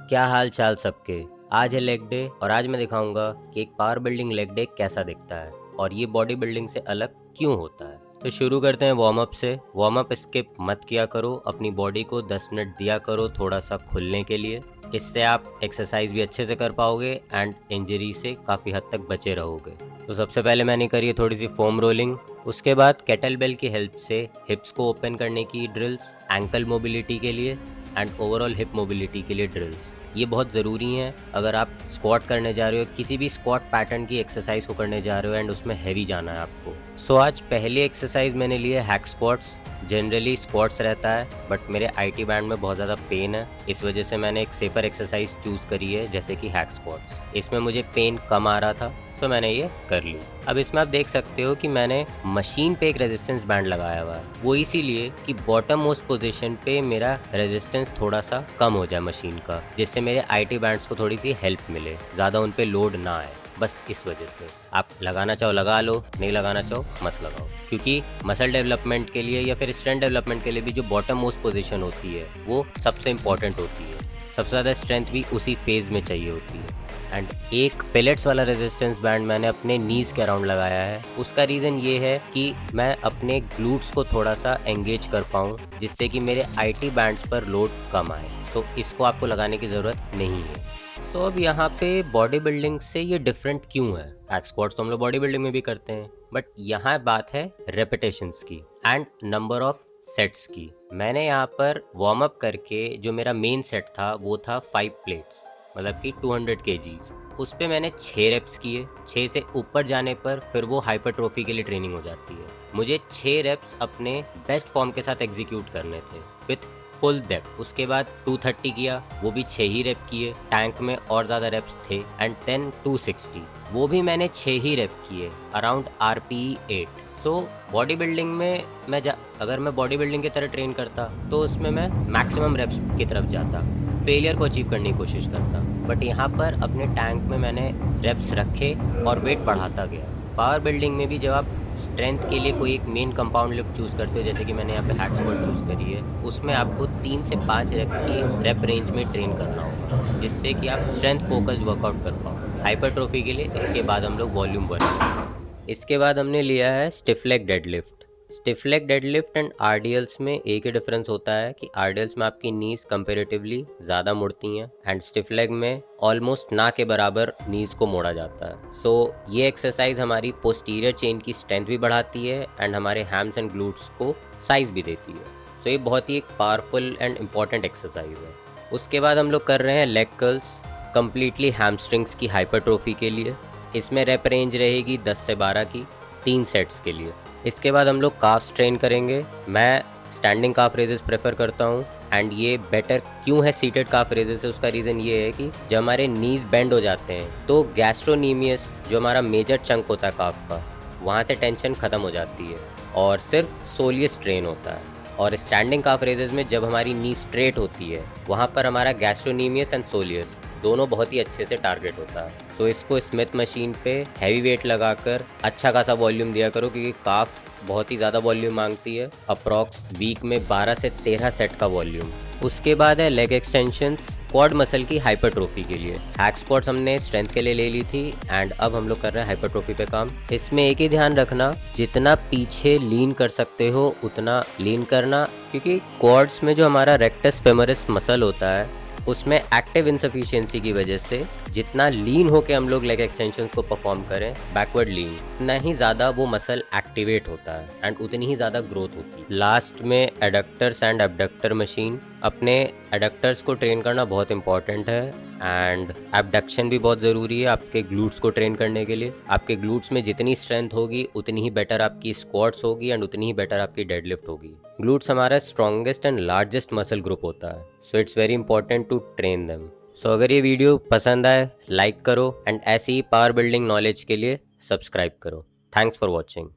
क्या हाल चाल सबके। आज है लेग डे और आज मैं दिखाऊंगा कि एक पावर बिल्डिंग लेग डे कैसा दिखता है और ये बॉडी बिल्डिंग से अलग क्यों होता है। तो शुरू करते हैं वार्म अप से। वार्म अप स्किप मत किया करो, अपनी बॉडी को 10 मिनट दिया करो थोड़ा सा खुलने के लिए। इससे आप एक्सरसाइज भी अच्छे से कर पाओगे एंड इंजरी से काफ़ी हद तक बचे रहोगे। तो सबसे पहले मैंने करी है थोड़ी सी फोम रोलिंग। उसके बाद केटल बेल की हेल्प से हिप्स को ओपन करने की ड्रिल्स, एंकल मोबिलिटी के लिए एंड ओवरऑल हिप मोबिलिटी के लिए ड्रिल्स। ये बहुत ज़रूरी हैं अगर आप स्क्वाट करने जा रहे हो, किसी भी स्क्वाट पैटर्न की एक्सरसाइज को करने जा रहे हो एंड उसमें हैवी जाना है आपको। सो आज पहली एक्सरसाइज मैंने ली है हैक स्क्वाट्स। जनरली स्क्वाट्स रहता है बट मेरे आईटी बैंड में बहुत ज़्यादा पेन है, इस वजह से मैंने एक सेफर एक्सरसाइज चूज़ करी है जैसे कि हैक स्क्वाट्स। इसमें मुझे पेन कम आ रहा था तो मैंने ये कर ली। अब इसमें आप देख सकते हो कि मैंने मशीन पे एक रेजिस्टेंस बैंड लगाया हुआ है, वो इसीलिए कि बॉटम मोस्ट पोजीशन पे मेरा रेजिस्टेंस थोड़ा सा कम हो जाए मशीन का, जिससे मेरे आईटी बैंड्स को थोड़ी सी हेल्प मिले, ज़्यादा उन पे लोड ना आए। बस इस वजह से आप लगाना चाहो लगा लो, नहीं लगाना चाहो मत लगाओ, क्योंकि मसल डेवलपमेंट के लिए या फिर स्ट्रेंथ डेवलपमेंट के लिए भी जो बॉटम मोस्ट पोजीशन होती है वो सबसे इंपॉर्टेंट होती है। सबसे ज़्यादा स्ट्रेंथ भी उसी फेज़ में चाहिए होती है। एंड एक पेलेट्स वाला रेजिस्टेंस बैंड मैंने अपने नीज़ के अराउंड लगाया है। उसका रीज़न ये है कि मैं अपने ग्लूट्स को थोड़ा सा एंगेज कर पाऊँ, जिससे कि मेरे आईटी बैंड्स पर लोड कम आए। तो इसको आपको लगाने की ज़रूरत नहीं है। तो अब यहाँ पे बॉडी बिल्डिंग से ये डिफरेंट क्यों है। बैक स्क्वाट्स तो हम लोग बॉडी बिल्डिंग में भी करते हैं, बट यहाँ बात है रेपिटेशंस की एंड नंबर ऑफ सेट्स की। मैंने यहाँ पर वार्म अप करके जो मेरा मेन सेट था वो था 5 प्लेट्स, मतलब कि 200 kgs। उस पे मैंने 6 रेप्स किए। 6 से ऊपर जाने पर फिर वो हाइपरट्रोफी के लिए ट्रेनिंग हो जाती है। मुझे 6 रेप्स अपने बेस्ट फॉर्म के साथ एग्जीक्यूट करने थे विथ फुल डेप्थ। उसके बाद 230 किया, वो भी 6 ही रेप किए। टैंक में और ज़्यादा रेप्स थे एंड 10 260, वो भी मैंने 6 ही रेप किए around RPE 8। So body building में अगर मैं बॉडी बिल्डिंग की तरह ट्रेन करता तो उसमें मैं मैक्सिमम रेप्स की तरफ जाता, फेलियर को अचीव करने की कोशिश करता। बट यहाँ पर अपने टैंक में मैंने रेप्स रखे और वेट बढ़ाता गया। पावर बिल्डिंग में भी जब आप स्ट्रेंथ के लिए कोई एक मेन कंपाउंड लिफ्ट चूज़ करते हो, जैसे कि मैंने यहाँ पे हैक स्क्वाट चूज़ करी है, उसमें आपको 3 से 5 रेप की रेप रेंज में ट्रेन करना होगा, जिससे कि आप स्ट्रेंथ फोकस्ड वर्कआउट कर पाओ। हाइपरट्रोफी के लिए इसके बाद हम लोग वॉल्यूम 1। इसके बाद हमने लिया है stiff leg deadlift. Stiff leg deadlift and RDLs में एक ही डिफरेंस होता है कि आरडीएल्स में आपकी नीज कंपेरेटिवली ज़्यादा मुड़ती हैं एंड स्टिफ लेग में ऑलमोस्ट ना के बराबर नीज को मोड़ा जाता है। सो ये एक्सरसाइज हमारी पोस्टीरियर चेन की स्ट्रेंथ भी बढ़ाती है एंड हमारे हैम्स एंड ग्लूट्स को साइज भी देती है। सो ये बहुत ही एक पावरफुल एंड इम्पॉर्टेंट एक्सरसाइज है। उसके बाद हम लोग कर रहे हैं लेग कर्ल्स, कम्प्लीटली हैमस्ट्रिंग्स की हाइपरट्रोफी के लिए। इसमें रेप रेंज रहेगी 10 से 12 की, 3 सेट्स के लिए। इसके बाद हम लोग काफ्स ट्रेन करेंगे। मैं स्टैंडिंग काफ रेजेस प्रेफर करता हूँ एंड ये बेटर क्यों है सीटेड काफ रेजेस से, उसका रीज़न ये है कि जब हमारे नीज बेंड हो जाते हैं तो गैस्ट्रोनीमियस जो हमारा मेजर चंक होता है काफ का, वहाँ से टेंशन ख़त्म हो जाती है और सिर्फ सोलियस ट्रेन होता है। और स्टैंडिंग काफ रेजेस में जब हमारी नी स्ट्रेट होती है वहाँ पर हमारा गैस्ट्रोनीमियस एंड सोलियस दोनों बहुत ही अच्छे से टारगेट होता है। सो इसको स्मिथ मशीन पे हैवी वेट लगाकर अच्छा खासा वॉल्यूम दिया करो, क्योंकि काफ बहुत ही ज़्यादा वॉल्यूम मांगती है, अप्रॉक्स वीक में 12 से 13 सेट का वॉल्यूम। उसके बाद है लेग एक्सटेंशंस क्वाड मसल की हाइपरट्रोफी के लिए। हैक स्क्वाट्स हमने स्ट्रेंथ के लिए ले ली थी एंड अब हम लोग कर रहे हैं हाइपरट्रोफी पे काम। इसमें एक ही ध्यान रखना, जितना पीछे लीन कर सकते हो उतना लीन करना, क्योंकि क्वाड्स में जो हमारा रेक्टस फेमोरिस मसल होता है उसमें एक्टिव इनसफिशिएंसी की वजह से जितना लीन होके हम लोग लेग एक्सटेंशंस को परफॉर्म करें बैकवर्ड लीन, उतना ही ज़्यादा वो मसल एक्टिवेट होता है एंड उतनी ही ज़्यादा ग्रोथ होती है। लास्ट में एडक्टर्स एंड एबडक्टर मशीन। अपने एडक्टर्स को ट्रेन करना बहुत इंपॉर्टेंट है एंड एबडक्शन भी बहुत ज़रूरी है आपके ग्लूट्स को ट्रेन करने के लिए। आपके ग्लूट्स में जितनी स्ट्रेंथ होगी उतनी ही बेटर आपकी स्क्वाट्स होगी एंड उतनी ही बेटर आपकी डेडलिफ्ट होगी। ग्लूट्स हमारा strongest and largest muscle group होता है, so it's very important to train them. So अगर ये वीडियो पसंद आए लाइक करो एंड ऐसी ही पावर बिल्डिंग नॉलेज के लिए सब्सक्राइब करो। Thanks for watching.